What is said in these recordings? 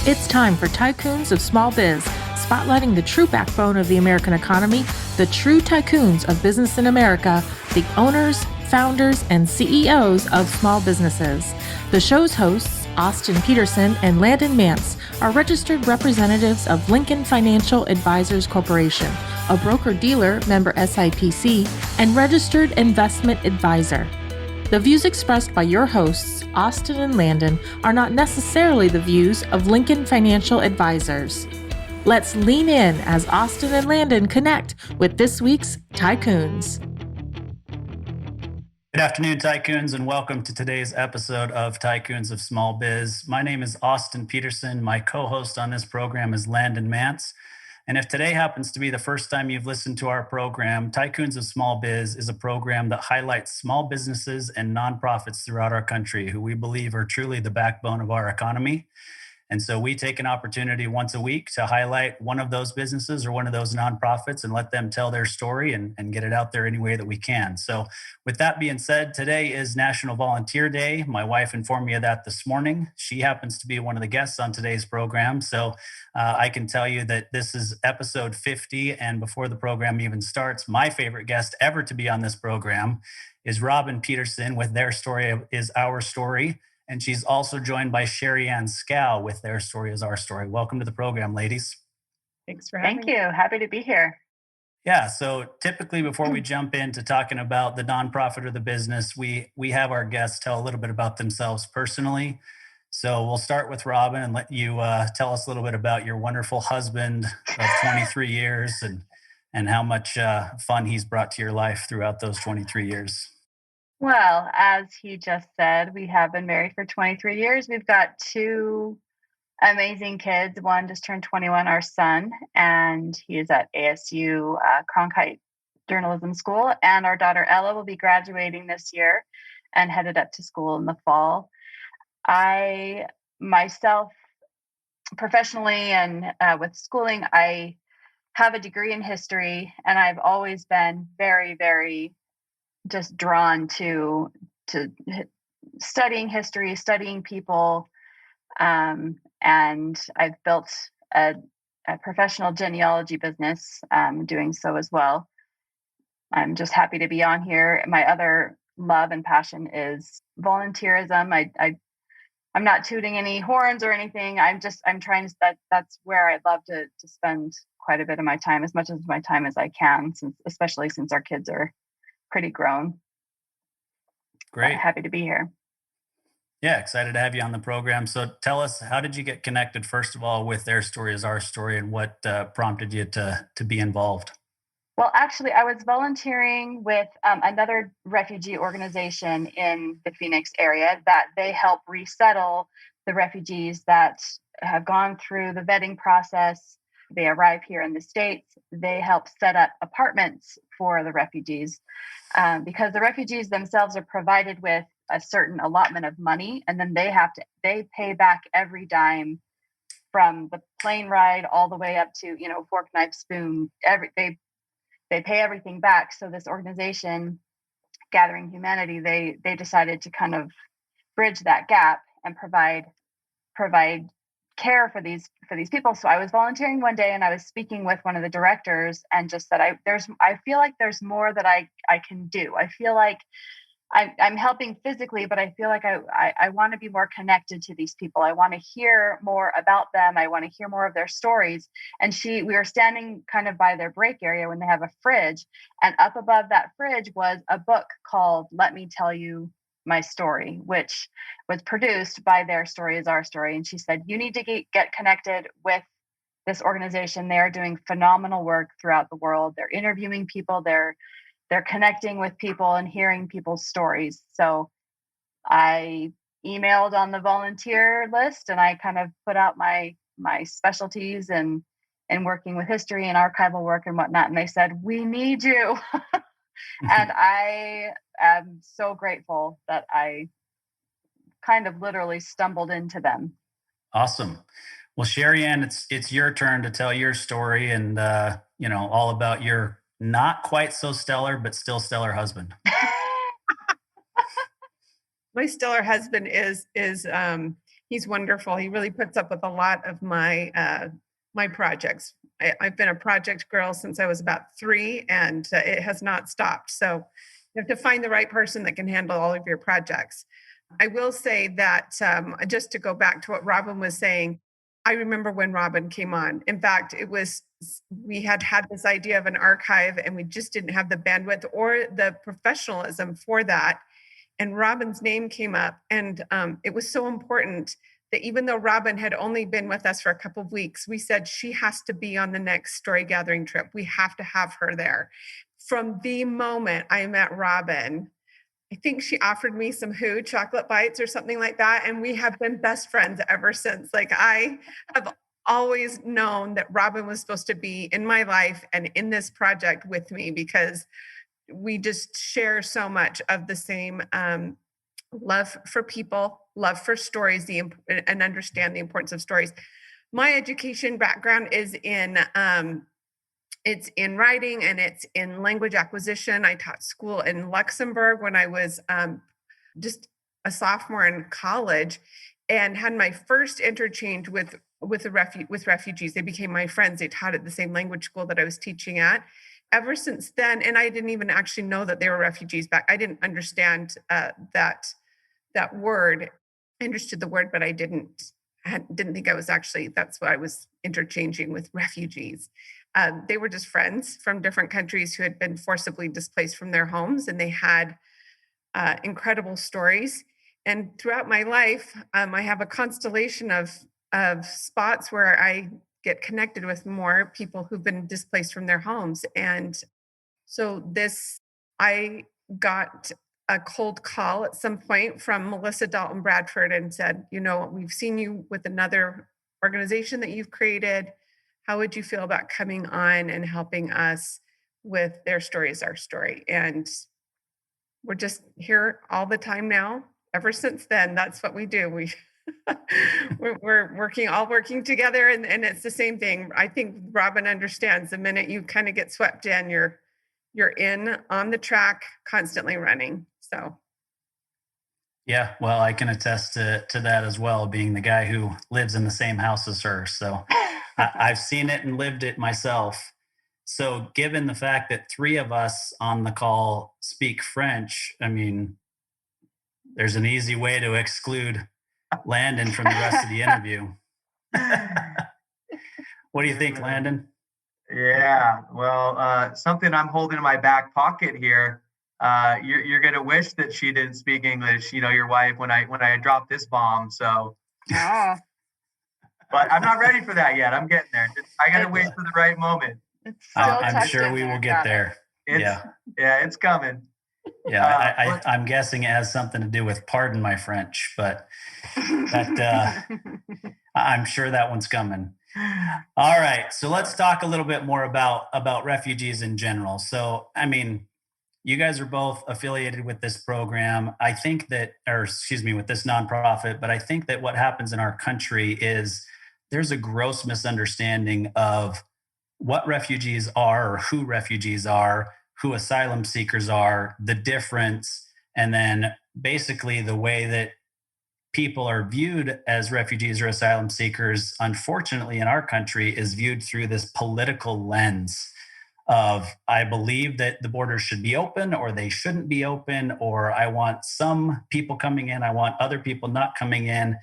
It's time for Tycoons of Small Biz, spotlighting the true backbone of the American economy, the true tycoons of business in America, the owners, founders, and CEOs of small businesses. The show's hosts, Austin Peterson and Landon Mance, are registered representatives of Lincoln Financial Advisors Corporation, a broker-dealer member SIPC, and registered investment advisor. The views expressed by your hosts, Austin and Landon, are not necessarily the views of Lincoln Financial Advisors. Let's lean in as Austin and Landon connect with this week's Tycoons. Good afternoon, Tycoons, and welcome to today's episode of Tycoons of Small Biz. My name is Austin Peterson. My co-host on this program is Landon Mance. And if today happens to be the first time you've listened to our program, Tycoons of Small Biz is a program that highlights small businesses and nonprofits throughout our country who we believe are truly the backbone of our economy. And so we take an opportunity once a week to highlight one of those businesses or one of those nonprofits and let them tell their story and get it out there any way that we can. So with that being said, today is National Volunteer Day. My wife informed me of that this morning. She happens to be one of the guests on today's program. So I can tell you that this is episode 50. And before the program even starts, my favorite guest ever to be on this program is Robin Peterson with Their Story is Our Story. And she's also joined by Sherianne with Their Story is Our Story. Welcome to the program, ladies. Thanks for having me. Thank you. Happy to be here. Yeah, so typically before we jump into talking about the nonprofit or the business, we have our guests tell a little bit about themselves personally. So we'll start with Robin and let you tell us a little bit about your wonderful husband of 23 years and how much fun he's brought to your life throughout those 23 years. Well, as he just said, we have been married for 23 years. We've got two amazing kids. One just turned 21, our son, and he is at ASU Cronkite Journalism School. And our daughter, Ella, will be graduating this year and headed up to school in the fall. I, myself, professionally and with schooling, I have a degree in history, and I've always been very, very just drawn to studying history, studying people, and I've built a professional genealogy business, doing so as well. I'm just happy to be on here. My other love and passion is volunteerism. I'm not tooting any horns or anything. I'm trying to, that's where I'd love to spend quite a bit of my time, as much of my time as I can, especially since our kids are pretty grown. Great. Happy to be here. Yeah, excited to have you on the program. So tell us, how did you get connected, first of all, with Their Story is Our Story, and what prompted you to be involved? Well, actually, I was volunteering with another refugee organization in the Phoenix area that they help resettle the refugees that have gone through the vetting process. They arrive here in the States. They help set up apartments for the refugees because the refugees themselves are provided with a certain allotment of money, and then they pay back every dime from the plane ride all the way up to, fork, knife, spoon. They pay everything back. So this organization, Gathering Humanity, they decided to kind of bridge that gap and provide care for these people. So I was volunteering one day, and I was speaking with one of the directors, and just said, I feel like there's more that I can do. I feel like I'm helping physically, but I feel like I want to be more connected to these people. I want to hear more about them. I want to hear more of their stories. And we were standing kind of by their break area when they have a fridge, and up above that fridge was a book called Let Me Tell You My Story, which was produced by Their Story is Our Story. And she said, you need to get connected with this organization. They are doing phenomenal work throughout the world. They're interviewing people. They're connecting with people and hearing people's stories. So I emailed on the volunteer list, and I kind of put out my specialties and working with history and archival work and whatnot. And they said, we need you. And I am so grateful that I kind of literally stumbled into them. Awesome. Well, Sherianne, it's your turn to tell your story and, all about your not quite so stellar, but still stellar husband. My stellar husband is He's wonderful. He really puts up with a lot of my projects. I've been a project girl since I was about 3, and it has not stopped. So you have to find the right person that can handle all of your projects. I will say that just to go back to what Robin was saying, I remember when Robin came on. In fact, we had this idea of an archive, and we just didn't have the bandwidth or the professionalism for that. And Robin's name came up, and it was so important that even though Robin had only been with us for a couple of weeks, we said she has to be on the next story gathering trip. We have to have her there. From the moment I met Robin, I think she offered me some chocolate bites or something like that. And we have been best friends ever since. Like, I have always known that Robin was supposed to be in my life and in this project with me, because we just share so much of the same love for people, love for stories, and understand the importance of stories. My education background is in it's in writing, and it's in language acquisition. I taught school in Luxembourg when I was just a sophomore in college, and had my first interchange with refugees. They became my friends. They taught at the same language school that I was teaching at. Ever since then, and I didn't even actually know that they were refugees back. I didn't understand that word. I understood the word, but I didn't think I was actually, that's what I was interchanging with refugees. They were just friends from different countries who had been forcibly displaced from their homes, and they had incredible stories. And throughout my life, I have a constellation of spots where I get connected with more people who've been displaced from their homes. And so I got a cold call at some point from Melissa Dalton Bradford and said, we've seen you with another organization that you've created. How would you feel about coming on and helping us with Their Story is Our Story? And we're just here all the time now. Ever since then, that's what we do. We're working together, and it's the same thing. I think Robin understands the minute you kind of get swept in, you're in on the track, constantly running. So yeah, well, I can attest to that as well, being the guy who lives in the same house as her. So I've seen it and lived it myself. So given the fact that 3 of us on the call speak French, I mean, there's an easy way to exclude Landon from the rest of the interview. What do you think, Landon? Yeah, well, something I'm holding in my back pocket here. You're gonna wish that she didn't speak English. Your wife, when I dropped this bomb. So, Oh, but I'm not ready for that yet. I'm getting there. I gotta wait for the right moment. it's still I'm sure we will get there. It's coming. Yeah, I'm guessing it has something to do with pardon my French, but that I'm sure that one's coming. All right, so let's talk a little bit more about refugees in general. So, I mean, you guys are both affiliated with this program. I think that, with this nonprofit, but I think that what happens in our country is there's a gross misunderstanding of what refugees are, or who refugees are, who asylum seekers are, the difference, and then basically the way that people are viewed as refugees or asylum seekers, unfortunately, in our country, is viewed through this political lens of, I believe that the borders should be open, or they shouldn't be open, or I want some people coming in, I want other people not coming in.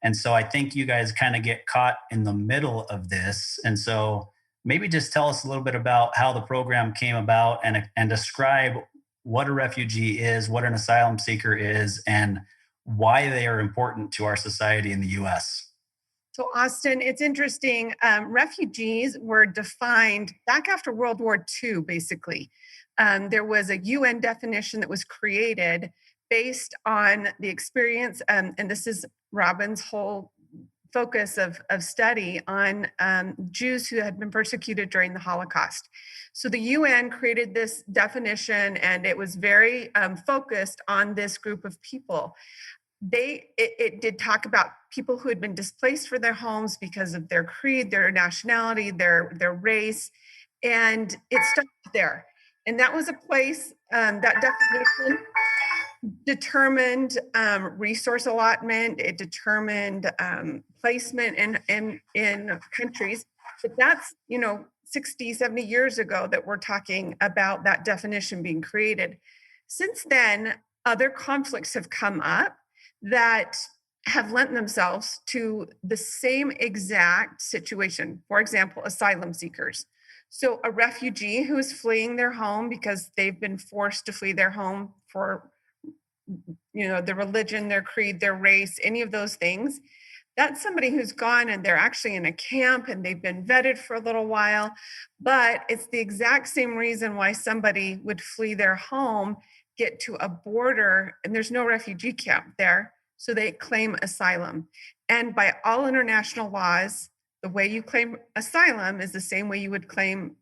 And so I think you guys kind of get caught in the middle of this. And so maybe just tell us a little bit about how the program came about, and describe what a refugee is, what an asylum seeker is, and why they are important to our society in the U.S. So, Austin, it's interesting. Refugees were defined back after World War II, basically. There was a UN definition that was created based on the experience, and this is Robin's whole focus of study on Jews who had been persecuted during the Holocaust. So the UN created this definition, and it was very focused on this group of people. It did talk about people who had been displaced from their homes because of their creed, their nationality, their race, and it stopped there. And that was a place, that definition determined resource allotment. It determined placement in countries. But that's, 60, 70 years ago that we're talking about that definition being created. Since then, other conflicts have come up that have lent themselves to the same exact situation. For example, asylum seekers. So a refugee who is fleeing their home because they've been forced to flee their home for, their religion, their creed, their race, any of those things. That's somebody who's gone and they're actually in a camp and they've been vetted for a little while, but it's the exact same reason why somebody would flee their home, get to a border, and there's no refugee camp there, so they claim asylum. And by all international laws, the way you claim asylum is the same way you would claim,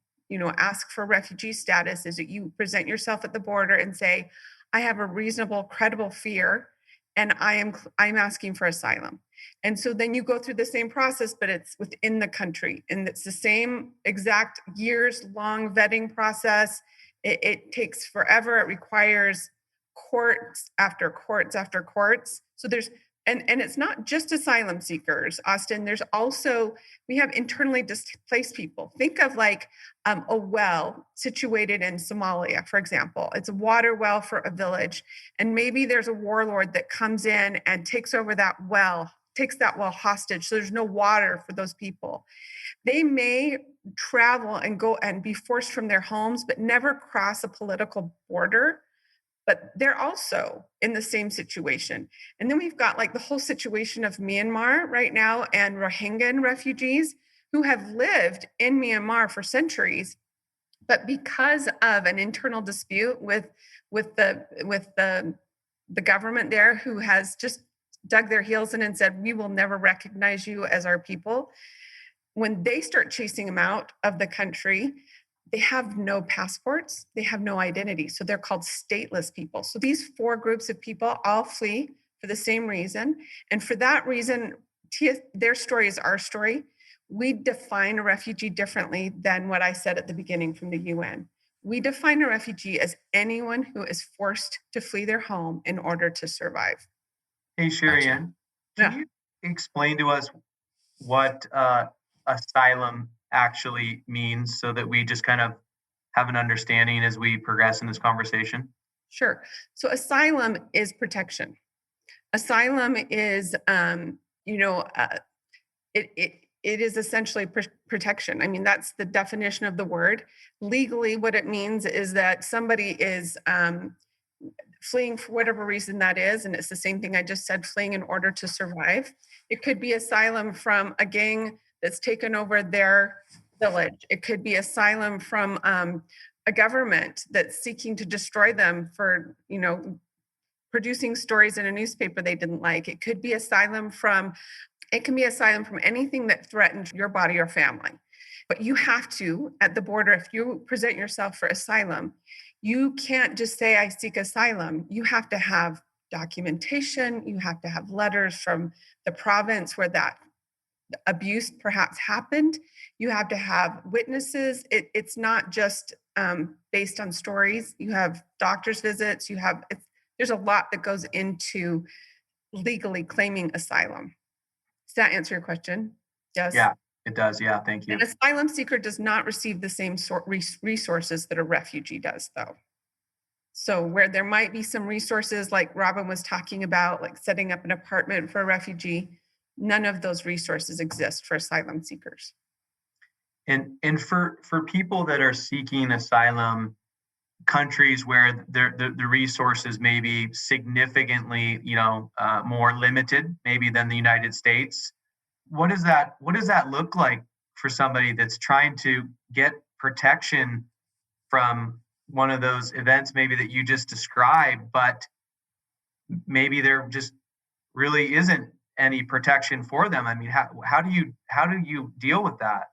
ask for refugee status, is that you present yourself at the border and say, I have a reasonable, credible fear, and I'm asking for asylum. And so then you go through the same process, but it's within the country. And it's the same exact years-long vetting process. It takes forever. It requires courts after courts after courts. So there's, and it's not just asylum seekers, Austin. There's also, we have internally displaced people. Think of like a well situated in Somalia, for example. It's a water well for a village. And maybe there's a warlord that comes in and takes over that well, takes that well hostage. So there's no water for those people. They may travel and go and be forced from their homes, but never cross a political border. But they're also in the same situation. And then we've got like the whole situation of Myanmar right now and Rohingya refugees who have lived in Myanmar for centuries. But because of an internal dispute with the government there, who has just dug their heels in and said, we will never recognize you as our people. When they start chasing them out of the country, they have no passports, they have no identity. So they're called stateless people. So these four groups of people all flee for the same reason. And for that reason, their story is our story. We define a refugee differently than what I said at the beginning from the UN. We define a refugee as anyone who is forced to flee their home in order to survive. Hey, Sherianne, can you explain to us what asylum actually means so that we just kind of have an understanding as we progress in this conversation? Sure. So asylum is protection. Asylum is, it is essentially protection. I mean, that's the definition of the word. Legally, what it means is that somebody is fleeing for whatever reason that is. And it's the same thing I just said, fleeing in order to survive. It could be asylum from a gang that's taken over their village. It could be asylum from a government that's seeking to destroy them for, producing stories in a newspaper they didn't like. It can be asylum from anything that threatens your body or family. But you have to, at the border, if you present yourself for asylum, you can't just say, I seek asylum. You have to have documentation. You have to have letters from the province where that abuse perhaps happened. You have to have witnesses. It's not just based on stories. You have doctor's visits. There's a lot that goes into legally claiming asylum. Does that answer your question? Yes. Yeah, it does. Yeah, thank you. An asylum seeker does not receive the same resources that a refugee does, though. So where there might be some resources like Robin was talking about, like setting up an apartment for a refugee, none of those resources exist for asylum seekers. And for people that are seeking asylum, countries where the resources may be significantly, more limited, maybe than the United States, what does that look like for somebody that's trying to get protection from one of those events maybe that you just described, but maybe there just really isn't any protection for them? I mean, how do you deal with that?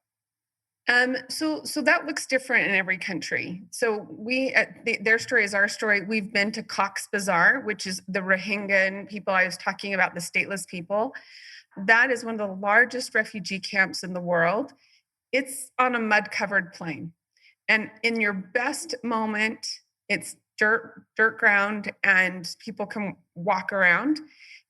So that looks different in every country. So we, their story is our story. We've been to Cox's Bazar, which is the Rohingya people I was talking about, the stateless people. That is one of the largest refugee camps in the world. It's on a mud-covered plain. And in your best moment, it's dirt ground, and people can walk around.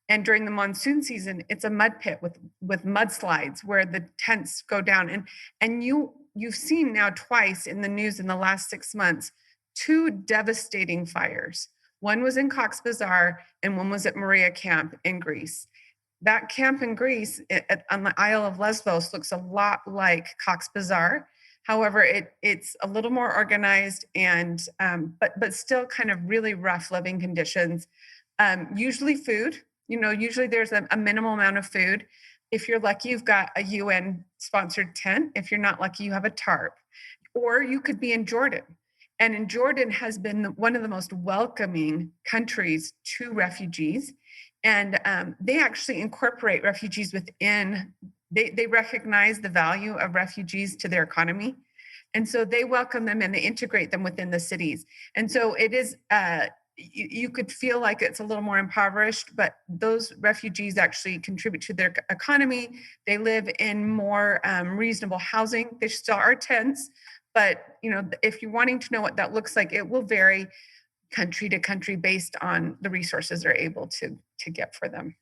And during the monsoon season, it's a mud pit with mudslides where the tents go down. And you've seen now twice in the news in the last 6 months, 2 devastating fires. One was in Cox's Bazar and one was at Moria Camp in Greece. That camp in Greece on the Isle of Lesbos looks a lot like Cox's Bazar. However, it's a little more organized and but still kind of really rough living conditions. Usually food, usually there's a minimal amount of food. If you're lucky, you've got a UN sponsored tent. If you're not lucky, you have a tarp. Or you could be in Jordan. And in Jordan has been one of the most welcoming countries to refugees. And they actually incorporate refugees within, they recognize the value of refugees to their economy. And so they welcome them and they integrate them within the cities. And so it is, you could feel like it's a little more impoverished, but those refugees actually contribute to their economy. They live in more reasonable housing. There still are tents, but if you're wanting to know what that looks like, it will vary country to country based on the resources they're able to get for them.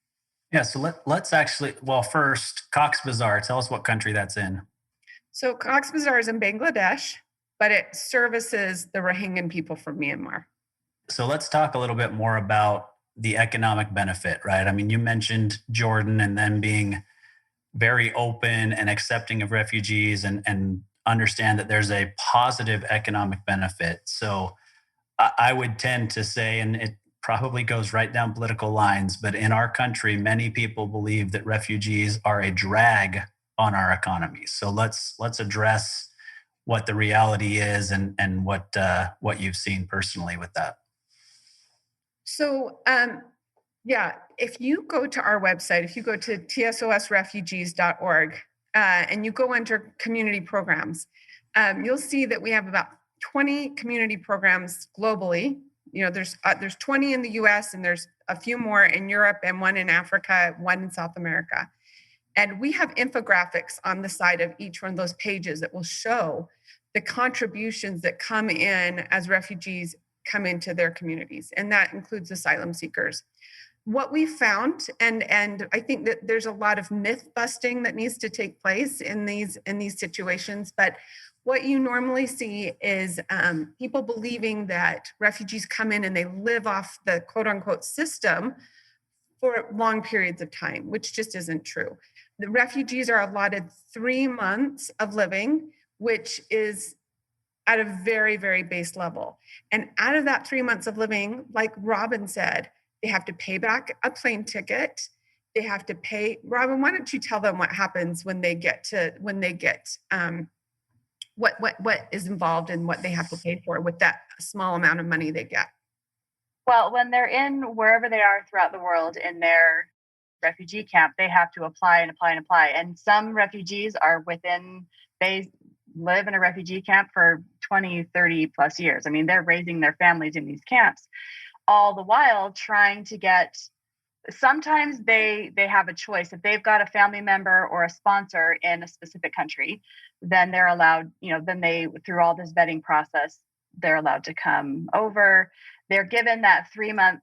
Yeah, so let's actually, well, first, Cox's Bazar, tell us what country that's in. So Cox's Bazar is in Bangladesh, but it services the Rohingya people from Myanmar. So let's talk a little bit more about the economic benefit, right? I mean, you mentioned Jordan and them being very open and accepting of refugees and understand that there's a positive economic benefit. So I would tend to say, and it probably goes right down political lines, but in our country, many people believe that refugees are a drag on our economy. So let's address what the reality is and what you've seen personally with that. So, if you go to our website, if you go to tsosrefugees.org and you go under community programs, you'll see that we have about 20 community programs globally. There's 20 in the US and there's a few more in Europe and one in Africa, one in South America. And we have infographics on the side of each one of those pages that will show the contributions that come in as refugees come into their communities. And that includes asylum seekers. What we found, and I think that there's a lot of myth busting that needs to take place in these situations, but what you normally see is people believing that refugees come in and they live off the quote unquote system for long periods of time, which just isn't true. The refugees are allotted 3 months of living, which is at a very, very base level. And out of that 3 months of living, like Robin said, they have to pay back a plane ticket. They have to pay. Robin, why don't you tell them what happens when they get what is involved in what they have to pay for with that small amount of money they get? Well, when they're in wherever they are throughout the world in their refugee camp, they have to apply and apply and apply. And some refugees they live in a refugee camp for 20, 30 plus years. I mean, they're raising their families in these camps, all the while trying to get, sometimes they have a choice. If they've got a family member or a sponsor in a specific country, then they're allowed, then they, through all this vetting process, they're allowed to come over. They're given that 3 month,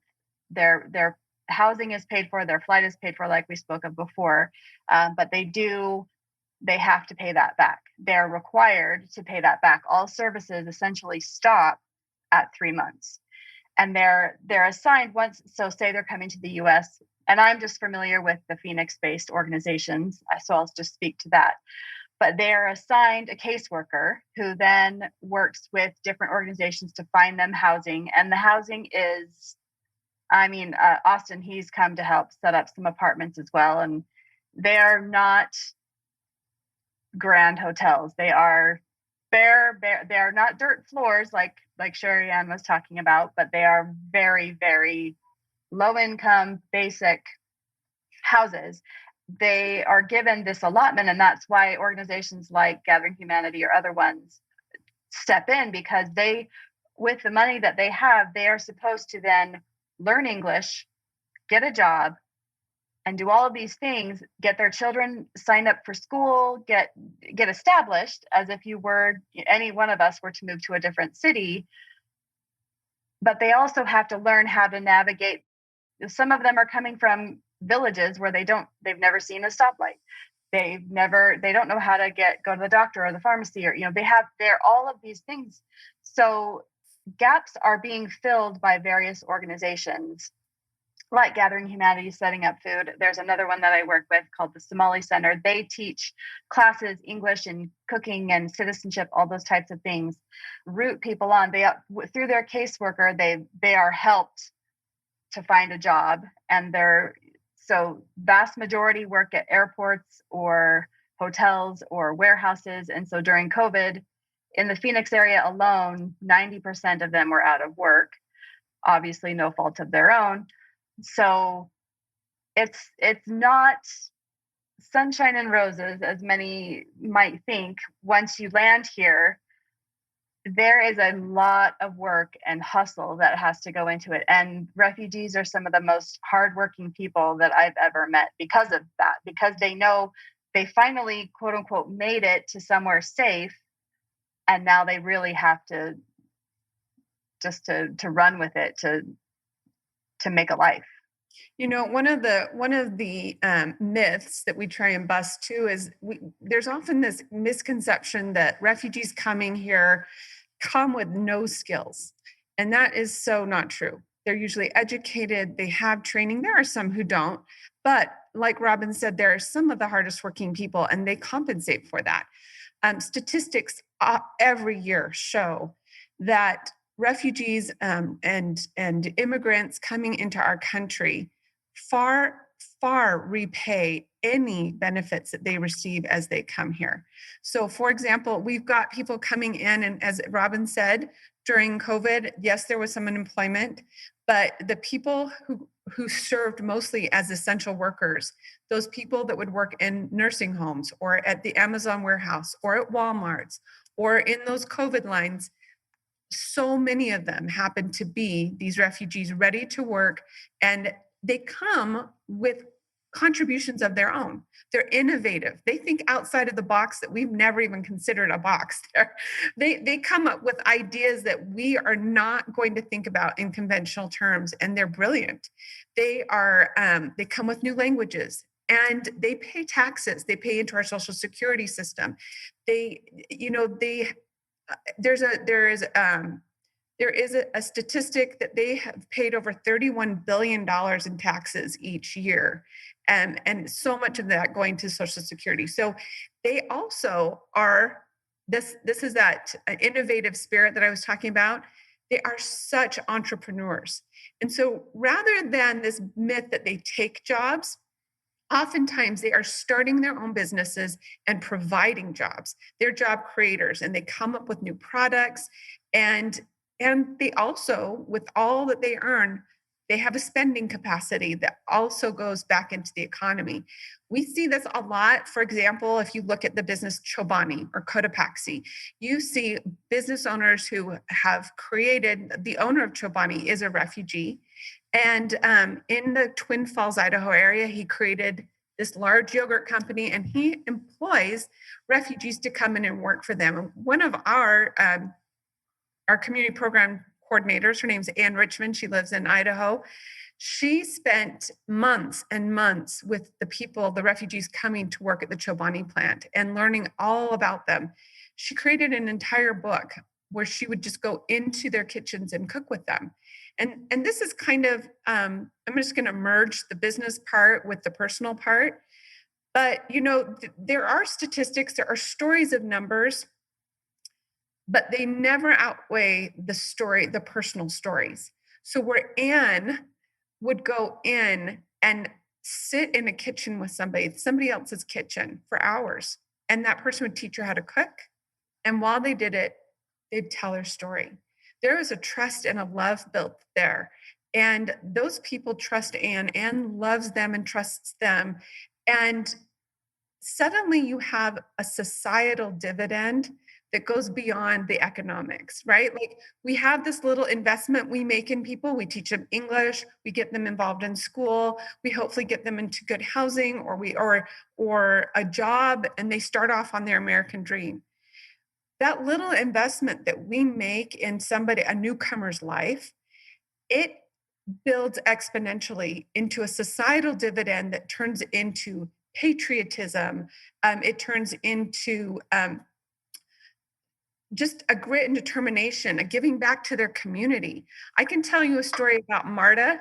their housing is paid for, their flight is paid for, like we spoke of before. But they have to pay that back. They're required to pay that back. All services essentially stop at 3 months. And they're assigned once, so say they're coming to the US, and I'm just familiar with the Phoenix-based organizations, so I'll just speak to that. But they're assigned a caseworker who then works with different organizations to find them housing. And the housing is, Austin, he's come to help set up some apartments as well. And they are not grand hotels. They are bare. They are not dirt floors like Sherianne was talking about, but they are very, very low income, basic houses. They are given this allotment, and that's why organizations like Gathering Humanity or other ones step in, because they, with the money that they have, they are supposed to then learn English, get a job, and do all of these things, get their children signed up for school, get established, as if any one of us were to move to a different city. but they also have to learn how to navigate. Some of them are coming from villages where they've never seen a stoplight. They don't know how to go to the doctor or the pharmacy, or, they're all of these things. So gaps are being filled by various organizations like Gathering Humanities, Setting Up Food. There's another one that I work with called the Somali Center. They teach classes, English and cooking and citizenship, all those types of things, root people on. Through their caseworker, they are helped to find a job, and so vast majority work at airports or hotels or warehouses. And so during COVID, in the Phoenix area alone, 90% of them were out of work, obviously no fault of their own. So it's not sunshine and roses as many might think. Once you land here, there is a lot of work and hustle that has to go into it. And refugees are some of the most hardworking people that I've ever met because of that, because they know they finally, quote unquote, made it to somewhere safe. And now they really have to just to run with it to make a life. One of the myths that we try and bust too is there's often this misconception that refugees coming here come with no skills. And that is so not true. They're usually educated, they have training. There are some who don't, but like Robin said, there are some of the hardest working people, and they compensate for that. Statistics every year show that refugees and immigrants coming into our country far repay any benefits that they receive as they come here. So, for example, we've got people coming in, and as Robin said, during COVID, yes, there was some unemployment, but the people who served mostly as essential workers, those people that would work in nursing homes or at the Amazon warehouse or at Walmarts or in those COVID lines, so many of them happen to be these refugees ready to work, and they come with contributions of their own. They're innovative. They think outside of the box that we've never even considered a box. They come up with ideas that we are not going to think about in conventional terms, and they're brilliant. They come with new languages, and they pay taxes. They pay into our social security system. There is a statistic that they have paid over $31 billion in taxes each year, and so much of that going to Social Security. So they also are, this is that innovative spirit that I was talking about. They are such entrepreneurs. And so rather than this myth that they take jobs, oftentimes they are starting their own businesses and providing jobs. They're job creators, and they come up with new products, and they also, with all that they earn, they have a spending capacity that also goes back into the economy. We see this a lot. For example, if you look at the business Chobani or Cotopaxi, you see business owners who have created, the owner of Chobani is a refugee. And in the Twin Falls, Idaho area, he created this large yogurt company, and he employs refugees to come in and work for them. One of our community program coordinators, her name's Ann Richmond. She lives in Idaho. She spent months and months with the people, the refugees coming to work at the Chobani plant and learning all about them. She created an entire book where she would just go into their kitchens and cook with them. And this is kind of, I'm just going to merge the business part with the personal part. But, there are statistics, there are stories of numbers, but they never outweigh the personal stories. So where Anne would go in and sit in a kitchen with somebody else's kitchen for hours, and that person would teach her how to cook. And while they did it, they'd tell her story. There was a trust and a love built there. And those people trust Anne. Anne loves them and trusts them. And suddenly you have a societal dividend that goes beyond the economics, right? Like, we have this little investment we make in people. We teach them English, we get them involved in school, we hopefully get them into good housing or a job, and they start off on their American dream. That little investment that we make in a newcomer's life, it builds exponentially into a societal dividend that turns into patriotism. It turns into just a grit and determination, a giving back to their community. I can tell you a story about Marta,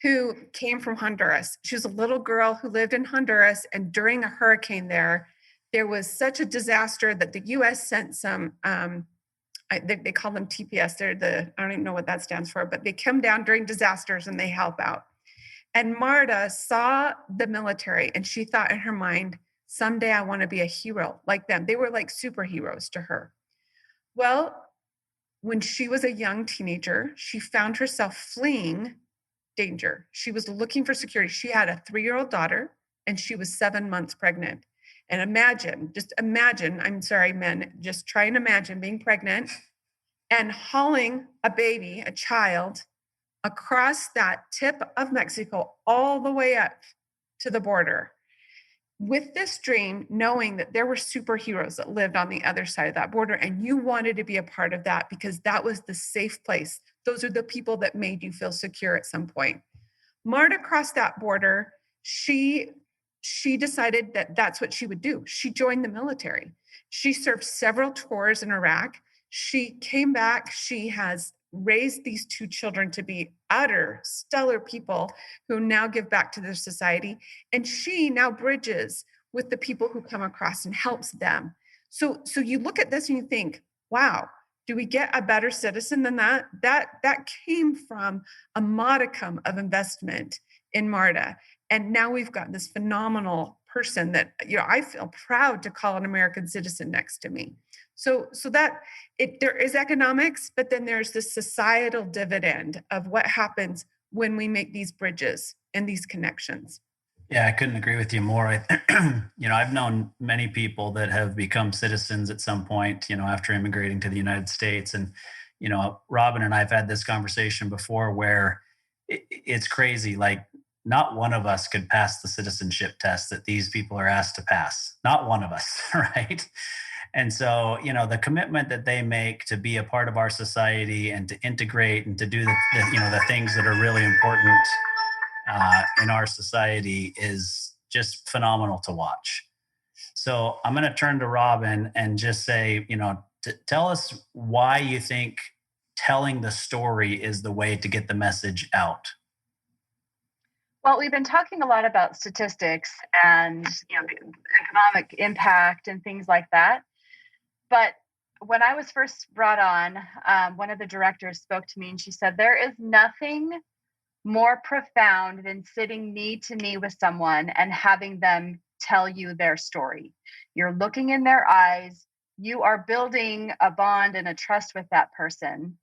who came from Honduras. She was a little girl who lived in Honduras, and during a hurricane there was such a disaster that the U.S. sent some. They call them TPS. I don't even know what that stands for, but they come down during disasters and they help out. And Marta saw the military, and she thought in her mind, someday I want to be a hero like them. They were like superheroes to her. Well, when she was a young teenager, she found herself fleeing danger. She was looking for security. She had a 3-year-old daughter, and she was 7 months pregnant. And just imagine, I'm sorry, men, just try and imagine being pregnant and hauling a baby, a child, across that tip of Mexico all the way up to the border, with this dream, knowing that there were superheroes that lived on the other side of that border, and you wanted to be a part of that because that was the safe place. Those are the people that made you feel secure at some point. Marta crossed that border. She decided that that's what she would do. She joined the military. She served several tours in Iraq. She came back. She has raised these 2 children to be utter stellar people who now give back to their society. And she now bridges with the people who come across and helps them. So you look at this and you think, wow, do we get a better citizen than that? That came from a modicum of investment in Marta. And now we've got this phenomenal person that, I feel proud to call an American citizen next to me. So that there is economics, but then there's this societal dividend of what happens when we make these bridges and these connections. Yeah, I couldn't agree with you more. I've known many people that have become citizens at some point, after immigrating to the United States. And, Robin and I have had this conversation before where it's crazy. Like, not one of us could pass the citizenship test that these people are asked to pass. Not one of us, right? And so, the commitment that they make to be a part of our society and to integrate and to do the things that are really important in our society is just phenomenal to watch. So I'm going to turn to Robin and just say, tell us why you think telling the story is the way to get the message out. Well, we've been talking a lot about statistics and economic impact and things like that. But when I was first brought on, one of the directors spoke to me and she said, there is nothing more profound than sitting knee to knee with someone and having them tell you their story. You're looking in their eyes. You are building a bond and a trust with that person.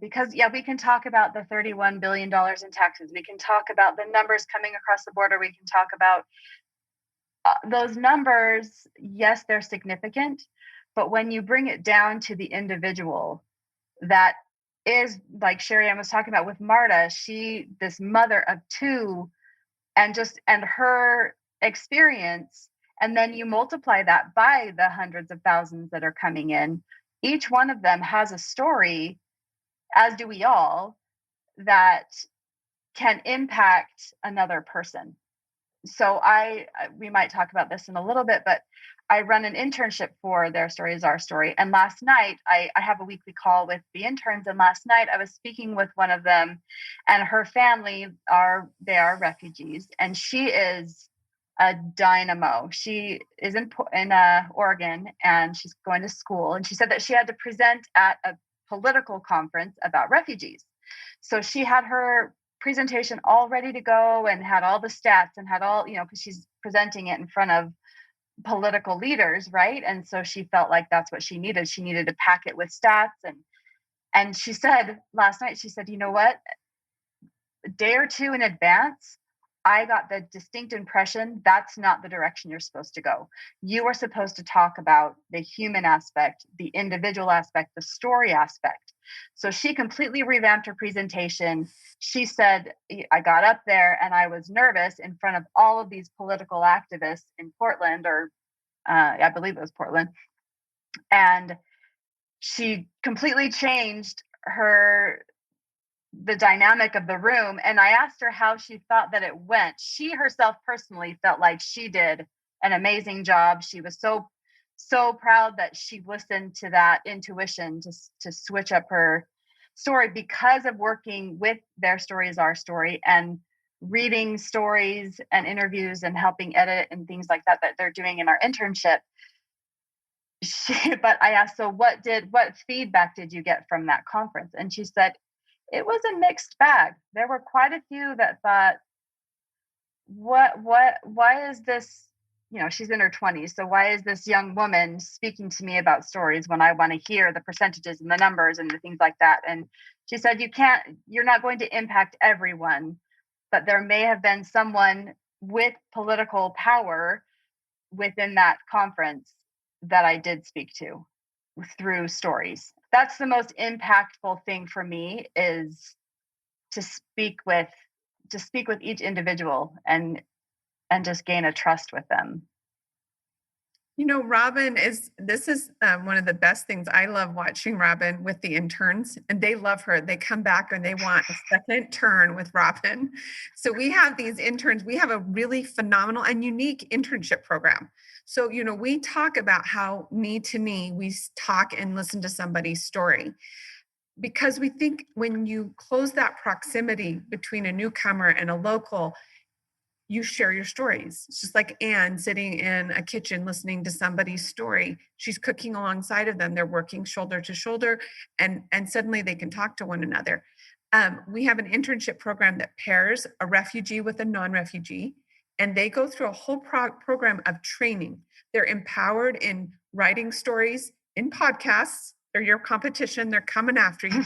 Because we can talk about the $31 billion in taxes. We can talk about the numbers coming across the border. We can talk about those numbers. Yes, they're significant. But when you bring it down to the individual, that is, like Sherianne was talking about with Marta, this mother of 2, and her experience, and then you multiply that by the hundreds of thousands that are coming in. Each one of them has a story, as do we all, that can impact another person. So we might talk about this in a little bit, but I run an internship for Their Story is Our Story. And last night, I have a weekly call with the interns. And last night I was speaking with one of them, and her family they are refugees. And she is a dynamo. She is in Oregon, and she's going to school. And she said that she had to present at a political conference about refugees. So she had her presentation all ready to go and had all the stats and had all, because she's presenting it in front of political leaders, right? And so she felt like that's what she needed. She needed to pack it with stats. And she said last night, she said, you know what? A day or 2 in advance, I got the distinct impression that's not the direction you're supposed to go. You are supposed to talk about the human aspect, the individual aspect, the story aspect. So she completely revamped her presentation. She said, I got up there and I was nervous in front of all of these political activists in Portland, or I believe it was Portland. And she completely changed her the dynamic of the room. And I asked her how she thought that it went. She herself personally felt like she did an amazing job. She was so proud that she listened to that intuition to switch up her story because of working with Their Story is Our Story and reading stories and interviews and helping edit and things like that they're doing in our internship. But I asked, so what feedback did you get from that conference? And she said, it was a mixed bag. There were quite a few that thought, why is this, she's in her 20s. So why is this young woman speaking to me about stories when I want to hear the percentages and the numbers and the things like that? And she said, you're not going to impact everyone, but there may have been someone with political power within that conference that I did speak to through stories. That's the most impactful thing for me, is to speak with each individual and just gain a trust with them. Robin this is one of the best things. I love watching Robin with the interns, and they love her. They come back and they want a second turn with Robin. So we have these interns. We have a really phenomenal and unique internship program. So, we talk about how knee to knee, we talk and listen to somebody's story, because we think when you close that proximity between a newcomer and a local, you share your stories. It's just like Anne sitting in a kitchen listening to somebody's story. She's cooking alongside of them. They're working shoulder to shoulder, and suddenly they can talk to one another. We have an internship program that pairs a refugee with a non-refugee, and they go through a whole program of training. They're empowered in writing stories, in podcasts. They're your competition. They're coming after you.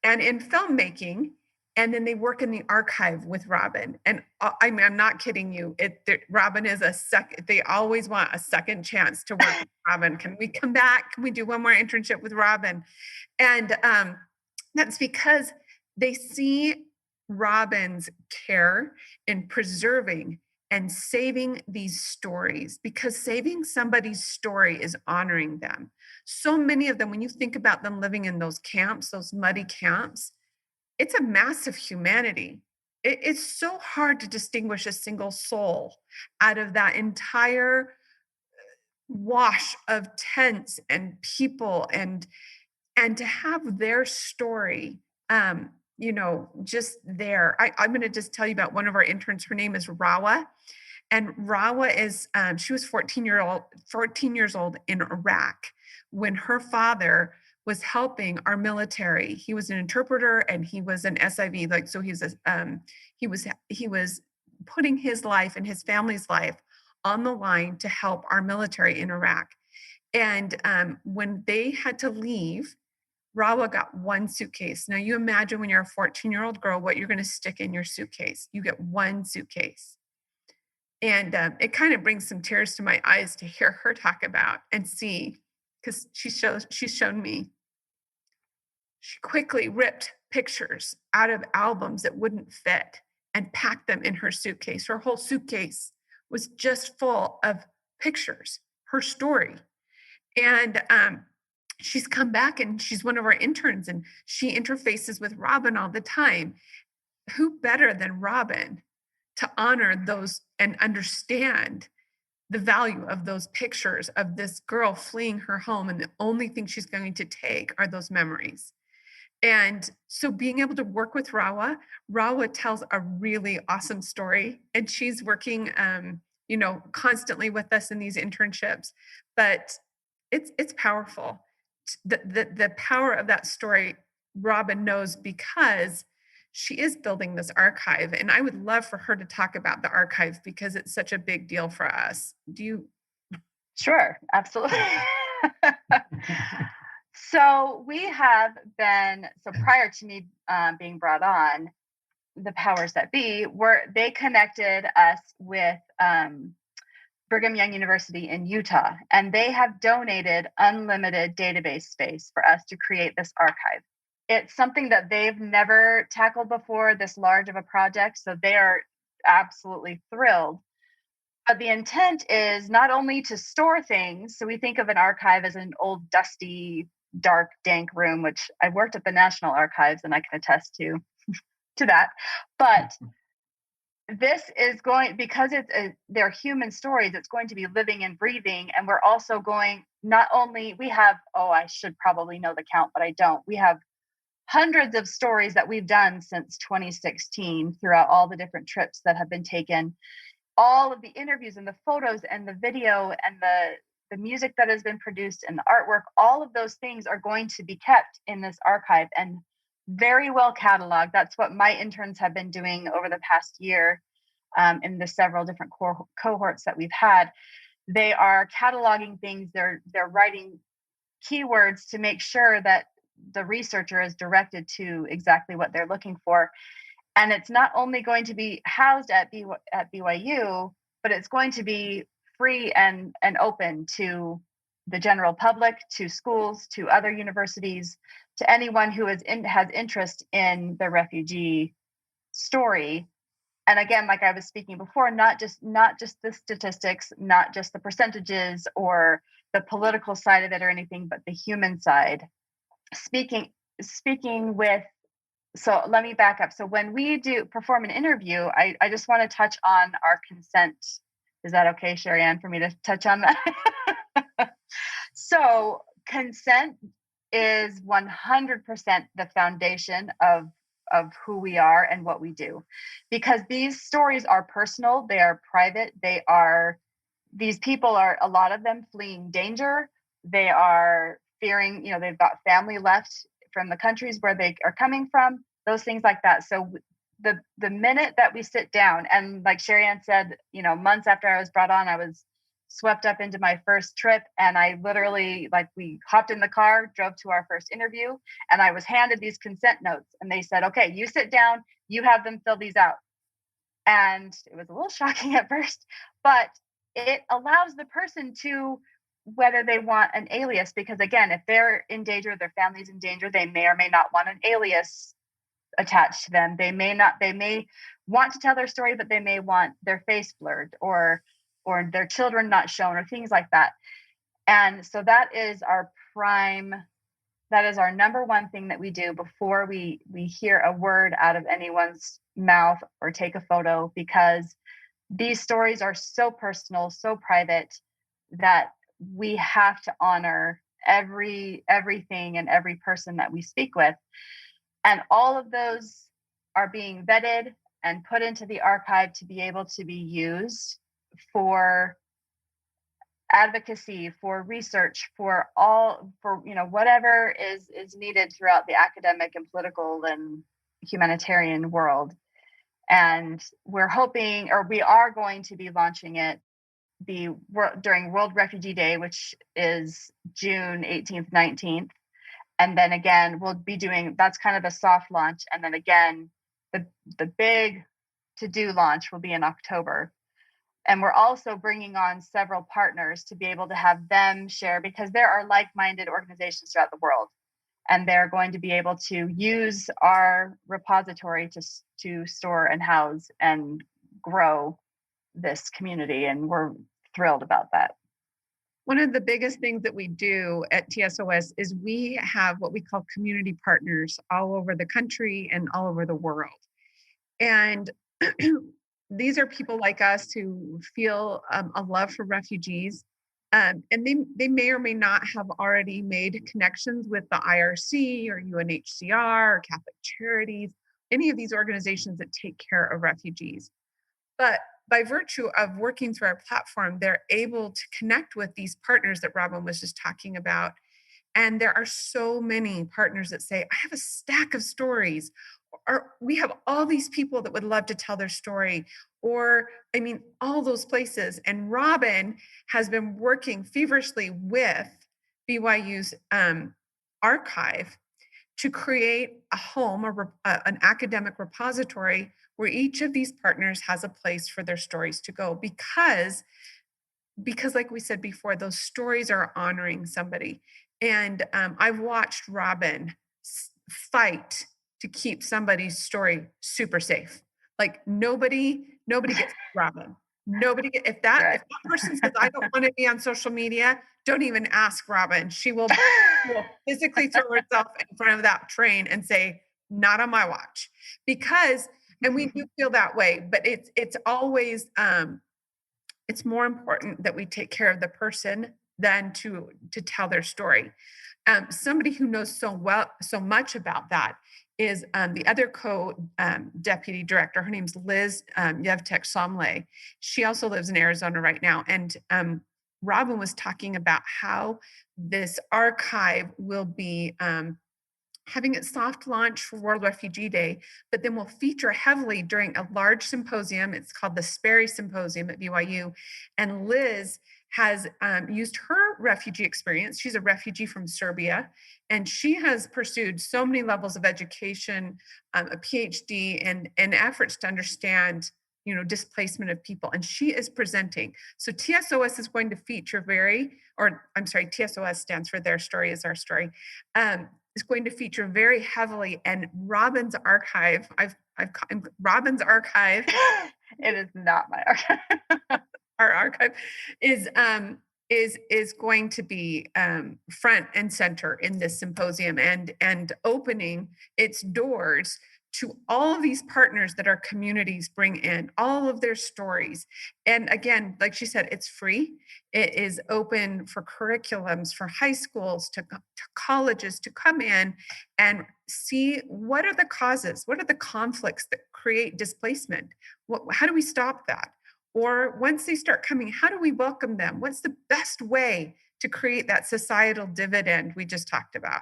And in filmmaking. And then they work in the archive with Robin. And I'm not kidding you. Robin is they always want a second chance to work with Robin. Can we come back? Can we do one more internship with Robin? And that's because they see Robin's care in preserving and saving these stories, because saving somebody's story is honoring them. So many of them, when you think about them living in those camps, those muddy camps, it's a massive humanity. It's so hard to distinguish a single soul out of that entire wash of tents and people, and to have their story, just there. I'm going to just tell you about one of our interns. Her name is Rawa. And Rawa is, she was 14 years old in Iraq when her father was helping our military. He was an interpreter and he was an SIV. So he was putting his life and his family's life on the line to help our military in Iraq. And when they had to leave, Rawa got one suitcase. Now you imagine when you're a 14-year-old girl, what you're going to stick in your suitcase. You get one suitcase. And it kind of brings some tears to my eyes to hear her talk about and see, because she's shown me. She quickly ripped pictures out of albums that wouldn't fit and packed them in her suitcase. Her whole suitcase was just full of pictures, her story. And she's come back and she's one of our interns, and she interfaces with Robin all the time. Who better than Robin to honor those and understand the value of those pictures of this girl fleeing her home, and the only thing she's going to take are those memories. And so being able to work with Rawa tells a really awesome story, and she's working constantly with us in these internships. But it's powerful. The power of that story, Robin knows, because she is building this archive. And I would love for her to talk about the archive, because it's such a big deal for us. Do you? Sure, absolutely. So we have been, prior to me being brought on, the powers that be they connected us with Brigham Young University in Utah, and they have donated unlimited database space for us to create this archive. It's something that they've never tackled before, this large of a project, so they are absolutely thrilled. But the intent is not only to store things, so we think of an archive as an old dusty dark, dank room, which I worked at the National Archives and I can attest to that. But this is going, because they're human stories, it's going to be living and breathing. And we're also going, not only we have, I should probably know the count, but I don't. We have hundreds of stories that we've done since 2016 throughout all the different trips that have been taken, all of the interviews and the photos and the video and the music that has been produced and the artwork. All of those things are going to be kept in this archive and very well cataloged. That's what my interns have been doing over the past year in the several different cohorts that we've had. They are cataloging things. They're writing keywords to make sure that the researcher is directed to exactly what they're looking for. And it's not only going to be housed at BYU, but it's going to be free and open to the general public, to schools, to other universities, to anyone who has interest in the refugee story. And again, like I was speaking before, not just the statistics, not just the percentages or the political side of it or anything, but the human side. Speaking with, so let me back up. So when we do perform an interview, I just want to touch on our consent. Is that okay, Sherianne, for me to touch on that? So consent is 100% the foundation of who we are and what we do, because these stories are personal, they are private, these people are, a lot of them, fleeing danger. They are fearing, they've got family left from the countries where they are coming from, those things like that. So the minute that we sit down, and like Sherianne said, months after I was brought on, I was swept up into my first trip, and I literally, we hopped in the car, drove to our first interview, and I was handed these consent notes, and they said, okay, you sit down, you have them fill these out. And it was a little shocking at first, but it allows the person to, whether they want an alias, because again, if they're in danger, their family's in danger, they may or may not want an alias attached to them. They may want to tell their story, but they may want their face blurred or their children not shown or things like that. And so that is our number one thing that we do before we hear a word out of anyone's mouth or take a photo, because these stories are so personal, so private, that we have to honor everything and every person that we speak with. And all of those are being vetted and put into the archive to be able to be used for advocacy, for research, for whatever is needed throughout the academic and political and humanitarian world. And we're hoping, or we are going to be launching it during World Refugee Day, which is June 18th, 19th. And then again, we'll be doing, that's kind of the soft launch. And then again, the big to-do launch will be in October. And we're also bringing on several partners to be able to have them share, because there are like-minded organizations throughout the world, and they're going to be able to use our repository to store and house and grow this community. And we're thrilled about that. One of the biggest things that we do at TSOS is we have what we call community partners all over the country and all over the world. And these are people like us who feel a love for refugees. And they may or may not have already made connections with the IRC or UNHCR or Catholic Charities, any of these organizations that take care of refugees. But by virtue of working through our platform, they're able to connect with these partners that Robin was just talking about. And there are so many partners that say, I have a stack of stories, or we have all these people that would love to tell their story, or all those places. And Robin has been working feverishly with BYU's archive to create a home, an academic repository where each of these partners has a place for their stories to go, because like we said before, those stories are honoring somebody. And I've watched Robin fight to keep somebody's story super safe. Like nobody gets Robin. if that person says, I don't want to be on social media, don't even ask Robin. She will physically throw herself in front of that train and say, not on my watch. Because, and we do feel that way, but it's always, it's more important that we take care of the person than to tell their story. Somebody who knows so much about that is the other co-deputy director. Her name's Liz Yevtek Somlay. She also lives in Arizona right now. And Robin was talking about how this archive will be having its soft launch for World Refugee Day, but then will feature heavily during a large symposium. It's called the Sperry Symposium at BYU. And Liz has used her refugee experience. She's a refugee from Serbia, and she has pursued so many levels of education, a PhD, and efforts to understand, displacement of people. And she is presenting. So TSOS is going to feature TSOS stands for Their Story is Our Story. Is going to feature very heavily, and Robin's archive. Robin's archive. It is not my archive. Our archive is going to be front and center in this symposium, and opening its doors to all of these partners that our communities bring in, all of their stories. And again, like she said, it's free. It is open for curriculums, for high schools, to colleges to come in and see what are the causes, what are the conflicts that create displacement? How do we stop that? Or once they start coming, how do we welcome them? What's the best way to create that societal dividend we just talked about?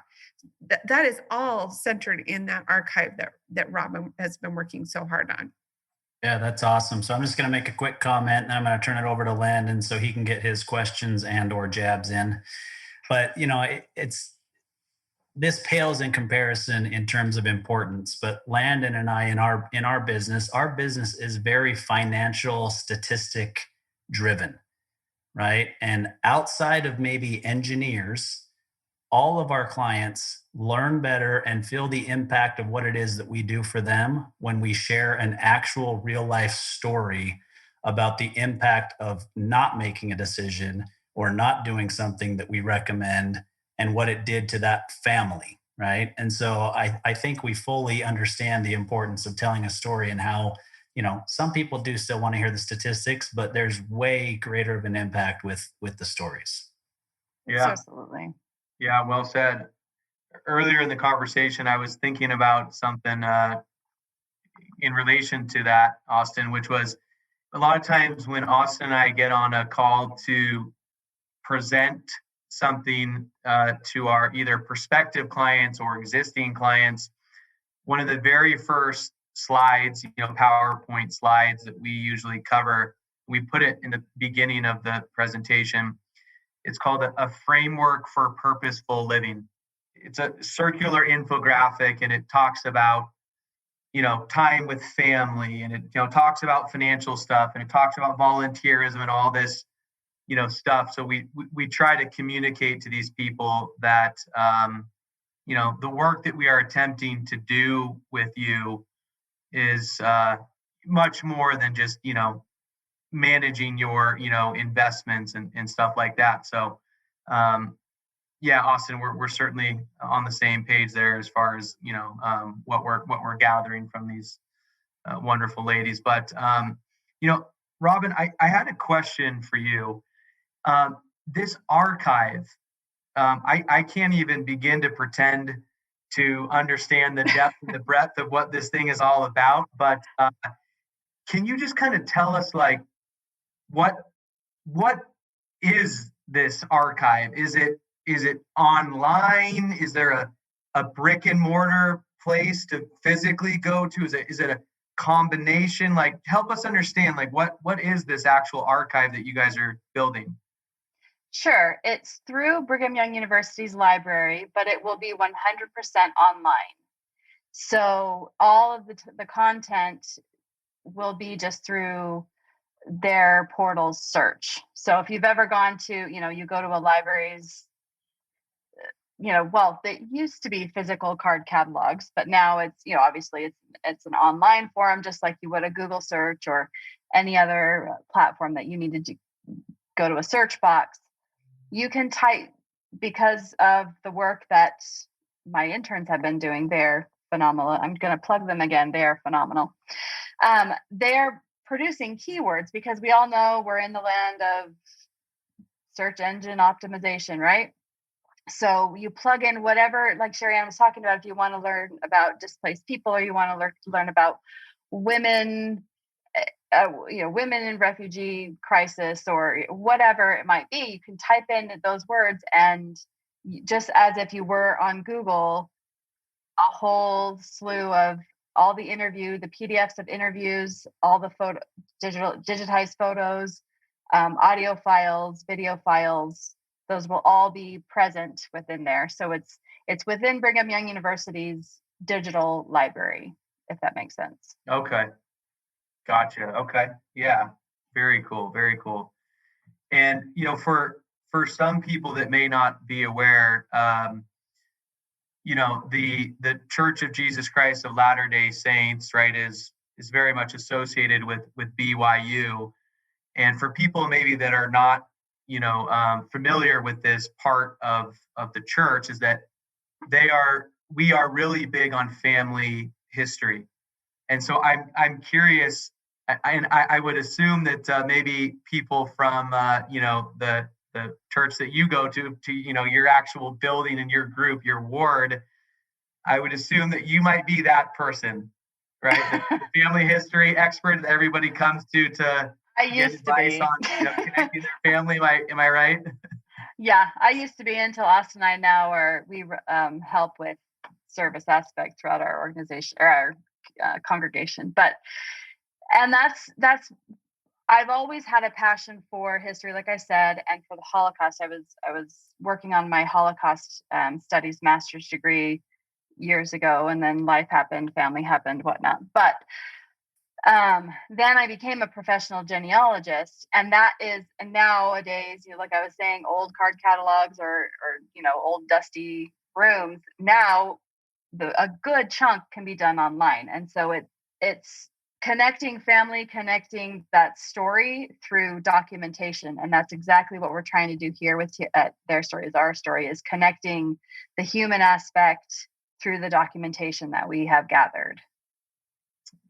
That is all centered in that archive that Robin has been working so hard on. Yeah, that's awesome. So I'm just going to make a quick comment, and then I'm going to turn it over to Landon so he can get his questions and or jabs in. But, this pales in comparison in terms of importance. But Landon and I, in our business is very financial, statistic driven, right? And outside of maybe engineers, all of our clients learn better and feel the impact of what it is that we do for them when we share an actual real life story about the impact of not making a decision or not doing something that we recommend and what it did to that family, right? And so I think we fully understand the importance of telling a story, and how, some people do still want to hear the statistics, but there's way greater of an impact with the stories. Yeah, Absolutely. Yeah, well said. Earlier in the conversation, I was thinking about something in relation to that, Austin, which was a lot of times when Austin and I get on a call to present something to our either prospective clients or existing clients, one of the very first slides, PowerPoint slides that we usually cover, we put it in the beginning of the presentation. It's called a framework for purposeful living. It's a circular infographic, and it talks about, time with family, and it talks about financial stuff, and it talks about volunteerism and all this, stuff. So we try to communicate to these people that the work that we are attempting to do with you is much more than just managing your investments and stuff like that. So yeah, Austin, we're certainly on the same page there as far as what we're gathering from these wonderful ladies. But Robin, I had a question for you. This archive, I can't even begin to pretend to understand the depth and the breadth of what this thing is all about, but can you just kind of tell us, like, what is this archive? Is it online? Is there a brick and mortar place to physically go to? Is it a combination? Like, help us understand, like, what is this actual archive that you guys are building? Sure. It's through Brigham Young University's library, but it will be 100% online. So all of the content will be just through their portal's search. So if you've ever gone to, you go to a library's well, they used to be physical card catalogs, but now it's, obviously it's an online forum, just like you would a Google search or any other platform that you needed to go to a search box. You can type, because of the work that my interns have been doing. They're phenomenal. I'm going to plug them again. They are phenomenal. They're producing keywords, because we all know we're in the land of search engine optimization, right? So you plug in whatever, like Sherianne was talking about, if you want to learn about displaced people, or you want to learn about women, women in refugee crisis, or whatever it might be, you can type in those words, and just as if you were on Google, a whole slew of all the PDFs of interviews, all the digitized photos, audio files, video files, those will all be present within there. So it's within Brigham Young University's digital library, if that makes sense. Okay. Gotcha. Okay. Yeah. Very cool. Very cool. And, for some people that may not be aware, the Church of Jesus Christ of Latter-day Saints, right, is very much associated with BYU. And for people maybe that are not, familiar with this part of the church, is that we are really big on family history. And so I'm curious, and I would assume that maybe people from the church that you go to your actual building and your group, your ward, I would assume that you might be that person, right? The family history expert that everybody comes to I used to be on connecting their family. Am I right? Yeah, I used to be, until Austin and I now we help with service aspect throughout our organization, or our congregation. And that's I've always had a passion for history, like I said, and for the Holocaust. I was working on my Holocaust studies master's degree years ago, and then life happened, family happened, whatnot. But then I became a professional genealogist, and nowadays, like I was saying, old card catalogs or old dusty rooms. Now, a good chunk can be done online, and so it's connecting family, connecting that story through documentation, and that's exactly what we're trying to do here with Their Story is Our Story, is connecting the human aspect through the documentation that we have gathered.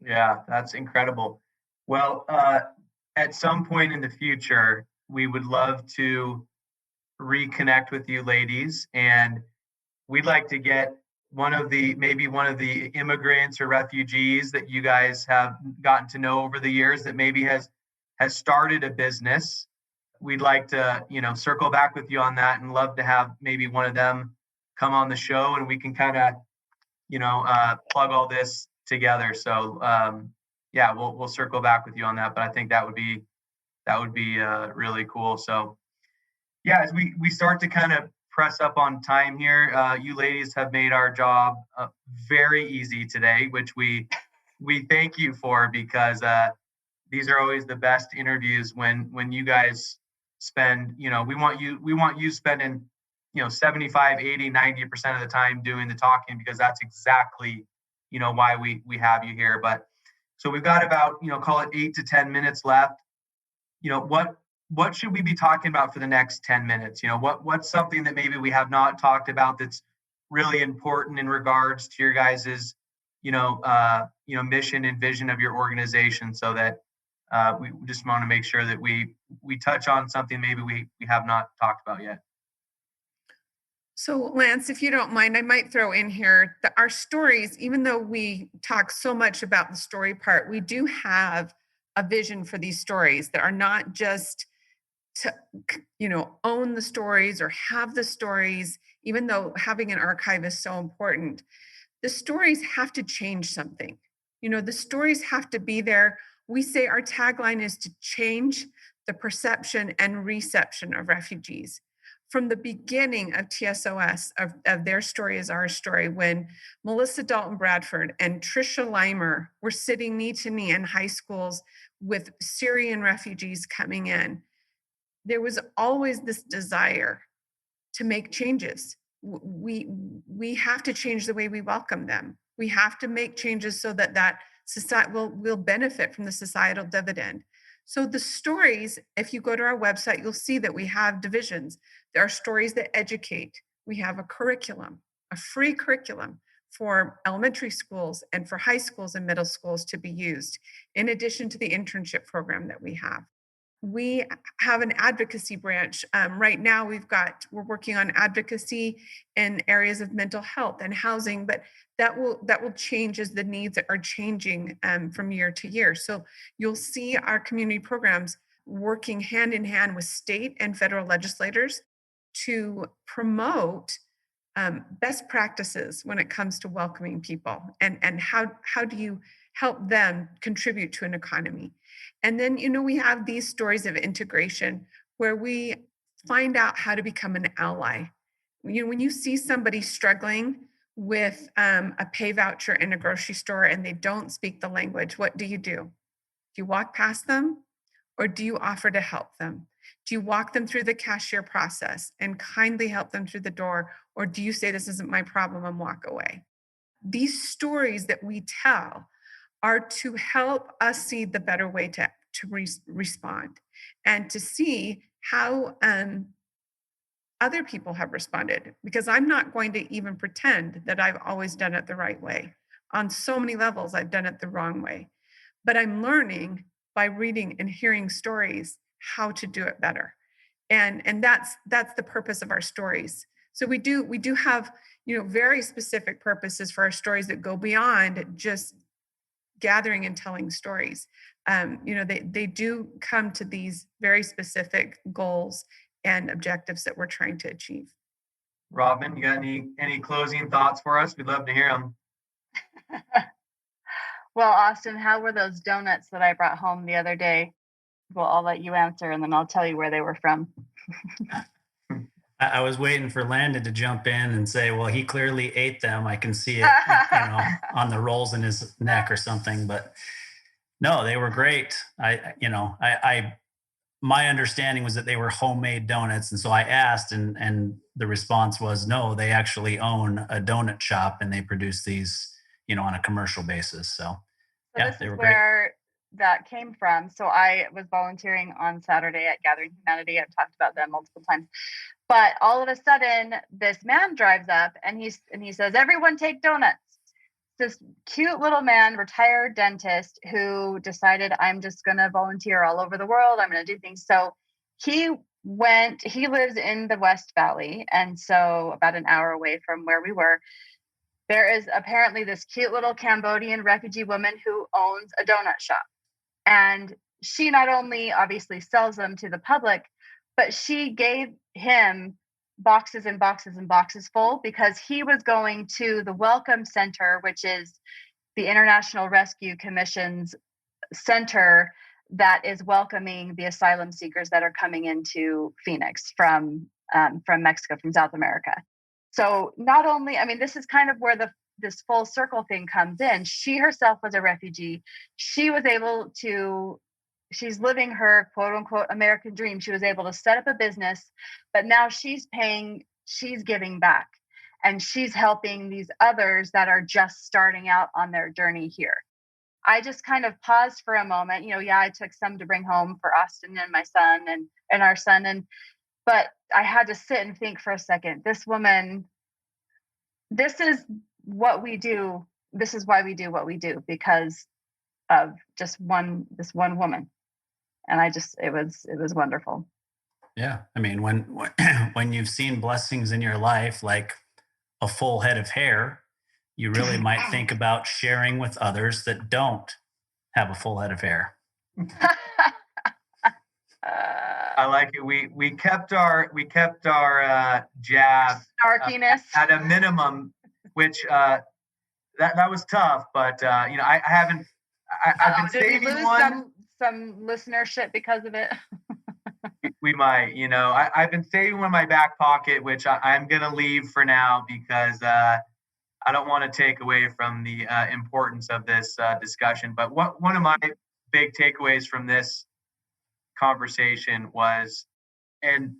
Yeah, that's incredible. Well, at some point in the future, we would love to reconnect with you ladies, and we'd like to get one of the immigrants or refugees that you guys have gotten to know over the years that maybe has started a business. We'd like to, circle back with you on that, and love to have maybe one of them come on the show, and we can kind of, plug all this together. So, yeah, we'll circle back with you on that, but I think that would be really cool. So, yeah, as we start to kind of press up on time here, you ladies have made our job very easy today, which we thank you for, because these are always the best interviews when you guys spend, we want you spending 75, 80, 90% of the time doing the talking, because that's exactly why we have you here. But so we've got about call it 8 to 10 minutes left. What should we be talking about for the next 10 minutes? What's something that maybe we have not talked about that's really important in regards to your guys's, mission and vision of your organization, so that we just want to make sure that we touch on something maybe we have not talked about yet. So Lance, if you don't mind, I might throw in here that our stories, even though we talk so much about the story part, we do have a vision for these stories that are not just to own the stories or have the stories, even though having an archive is so important. The stories have to change something. The stories have to be there. We say our tagline is to change the perception and reception of refugees. From the beginning of TSOS, of Their Story is Our Story, when Melissa Dalton Bradford and Tricia Limer were sitting knee to knee in high schools with Syrian refugees coming in, there was always this desire to make changes, we have to change the way we welcome them. We have to make changes so that society will benefit from the societal dividend. So the stories, if you go to our website, you'll see that we have divisions. There are stories that educate. We have a curriculum, a free curriculum for elementary schools and for high schools and middle schools to be used, in addition to the internship program that we have. We have an advocacy branch. Right now, we're working on advocacy in areas of mental health and housing, but that will change as the needs are changing from year to year. So you'll see our community programs working hand in hand with state and federal legislators to promote best practices when it comes to welcoming people, and how do you help them contribute to an economy. And then, we have these stories of integration where we find out how to become an ally. When you see somebody struggling with a pay voucher in a grocery store and they don't speak the language, what do? Do you walk past them, or do you offer to help them? Do you walk them through the cashier process and kindly help them through the door? Or do you say, this isn't my problem, and walk away? These stories that we tell are to help us see the better way to respond, and to see how other people have responded. Because I'm not going to even pretend that I've always done it the right way. On so many levels, I've done it the wrong way. But I'm learning by reading and hearing stories how to do it better. And that's the purpose of our stories. So we do have, very specific purposes for our stories that go beyond just gathering and telling stories. They do come to these very specific goals and objectives that we're trying to achieve. Robin, you got any closing thoughts for us? We'd love to hear them. Well, Austin, how were those donuts that I brought home the other day? Well, I'll let you answer, and then I'll tell you where they were from. I was waiting for Landon to jump in and say, well, he clearly ate them. I can see it, on the rolls in his neck or something. But no, they were great. My understanding was that they were homemade donuts. And so I asked, and the response was, no, they actually own a donut shop and they produce these, on a commercial basis. So yeah, this is where that came from. So I was volunteering on Saturday at Gathering Humanity. I've talked about them multiple times. But all of a sudden, this man drives up and he says, everyone take donuts. This cute little man, retired dentist, who decided, I'm just going to volunteer all over the world. I'm going to do things. So he lives in the West Valley. And so about an hour away from where we were, there is apparently this cute little Cambodian refugee woman who owns a donut shop. And she not only obviously sells them to the public, but she gave him boxes and boxes and boxes full, because he was going to the Welcome Center, which is the International Rescue Commission's center that is welcoming the asylum seekers that are coming into Phoenix from Mexico, from South America. So not only, this is kind of where this full circle thing comes in. She herself was a refugee. She was able to, she's living her quote unquote American dream. She was able to set up a business, but now she's giving back, and she's helping these others that are just starting out on their journey here. I just kind of paused for a moment. I took some to bring home for Austin and my son and our son. But I had to sit and think for a second. This woman, this is what we do. This is why we do what we do, because of just this one woman. And it was wonderful. Yeah. When you've seen blessings in your life, like a full head of hair, you really might think about sharing with others that don't have a full head of hair. I like it. We kept our jab snarkiness at a minimum, which that was tough. But I've been saving one. Some listenership because of it. We might, I've been saving one in my back pocket, which I'm going to leave for now, because I don't want to take away from the importance of this discussion. But one of my big takeaways from this conversation was, and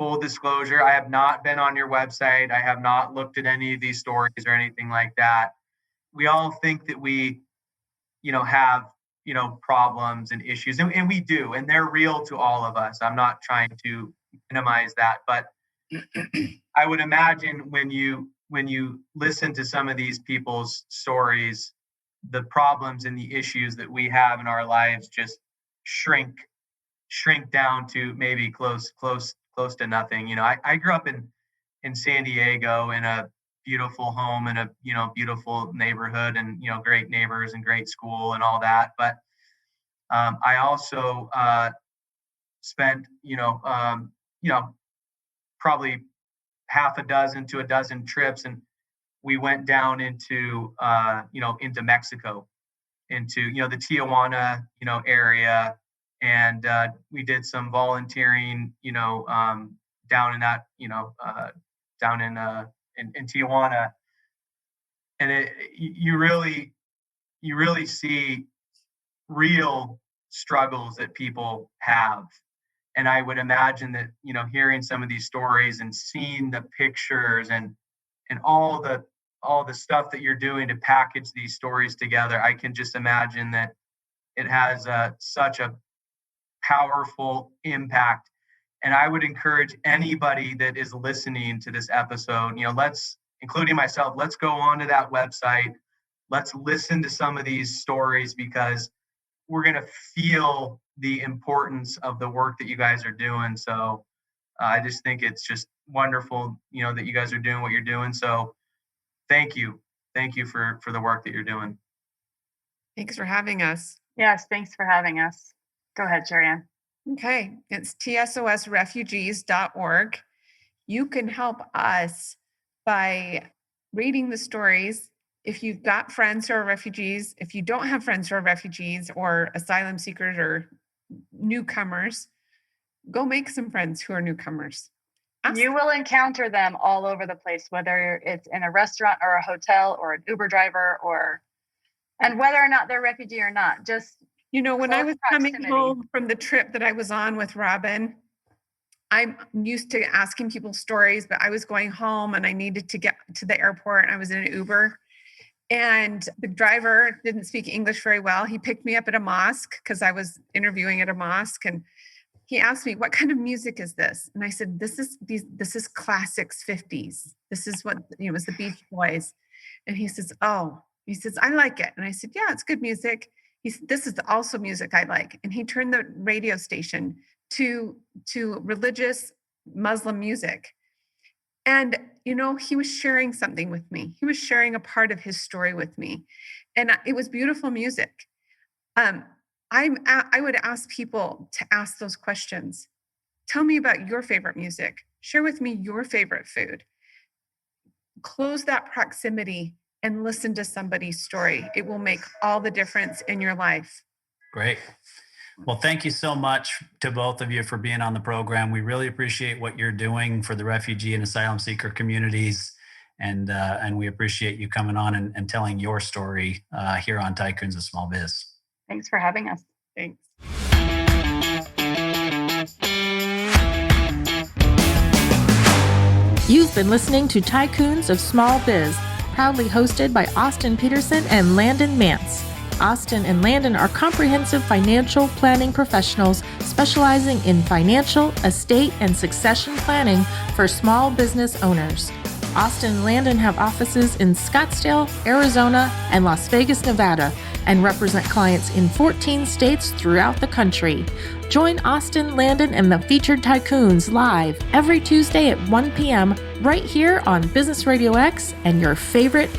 full disclosure, I have not been on your website. I have not looked at any of these stories or anything like that. We all think that we, have, problems and issues, and we do, and they're real to all of us. I'm not trying to minimize that, but I would imagine when you listen to some of these people's stories, the problems and the issues that we have in our lives just shrink down to maybe close to nothing. I grew up in San Diego in a beautiful home in a beautiful neighborhood, and great neighbors and great school and all that. But I also spent probably half a dozen to a dozen trips, and we went down into into Mexico, into the Tijuana area, and we did some volunteering down in that down in Tijuana, and you really see real struggles that people have. And I would imagine that hearing some of these stories and seeing the pictures and all the stuff that you're doing to package these stories together, I can just imagine that it has such a powerful impact. And I would encourage anybody that is listening to this episode, including myself, let's go onto that website. Let's listen to some of these stories, because we're going to feel the importance of the work that you guys are doing. So I just think it's just wonderful, that you guys are doing what you're doing. So thank you for the work that you're doing. Thanks for having us. Yes, thanks for having us. Go ahead, Sherianne. Okay, it's tsosrefugees.org. You can help us by reading the stories. If you've got friends who are refugees, if you don't have friends who are refugees or asylum seekers or newcomers, go make some friends who are newcomers. You will encounter them all over the place, whether it's in a restaurant or a hotel or an Uber driver, and whether or not they're refugee or not. Just when I was coming home from the trip that I was on with Robin, I'm used to asking people stories, but I was going home and I needed to get to the airport, and I was in an Uber. And the driver didn't speak English very well. He picked me up at a mosque because I was interviewing at a mosque, and he asked me, "What kind of music is this?" And I said, "This is classics 50s. This is what it was, the Beach Boys." And he says, "Oh," he says, "I like it." And I said, "Yeah, it's good music." He said, "This is also music I like." And he turned the radio station to religious Muslim music. And, he was sharing something with me. He was sharing a part of his story with me. And it was beautiful music. I would ask people to ask those questions. Tell me about your favorite music. Share with me your favorite food. Close that proximity and listen to somebody's story. It will make all the difference in your life. Great. Well, thank you so much to both of you for being on the program. We really appreciate what you're doing for the refugee and asylum seeker communities. And we appreciate you coming on and telling your story here on Tycoons of Small Biz. Thanks for having us. Thanks. You've been listening to Tycoons of Small Biz, proudly hosted by Austin Peterson and Landon Mance. Austin and Landon are comprehensive financial planning professionals specializing in financial, estate, and succession planning for small business owners. Austin and Landon have offices in Scottsdale, Arizona, and Las Vegas, Nevada, and represent clients in 14 states throughout the country. Join Austin, Landon, and the featured Tycoons live every Tuesday at 1 p.m. right here on Business RadioX and your favorite